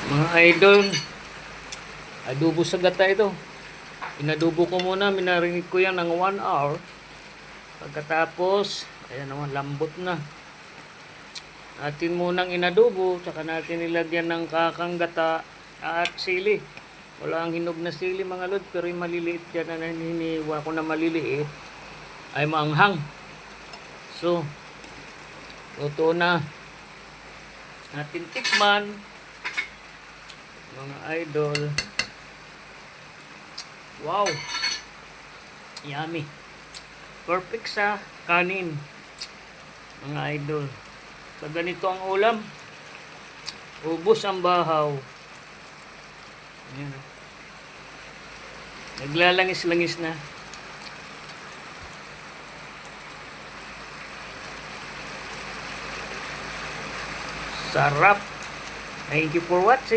Mga idol, adobo sa gata ito. Inadobo ko muna, minarinid ko yan ng 1 hour. Pagkatapos, ayan naman, lambot na. Atin munang inadobo, saka natin ilagyan ng kakang gata at sili. Wala ang hinog na sili mga lod, pero yung maliliit dyan na hiniwa ko na maliliit ay maanghang. So, luto na. Natin tikman, mga idol. Wow, yummy, perfect sa kanin mga idol. Sa ganito ang ulam, ubos ang bahaw. Ayan. Naglalangis-langis na. Sarap. Thank you for watching.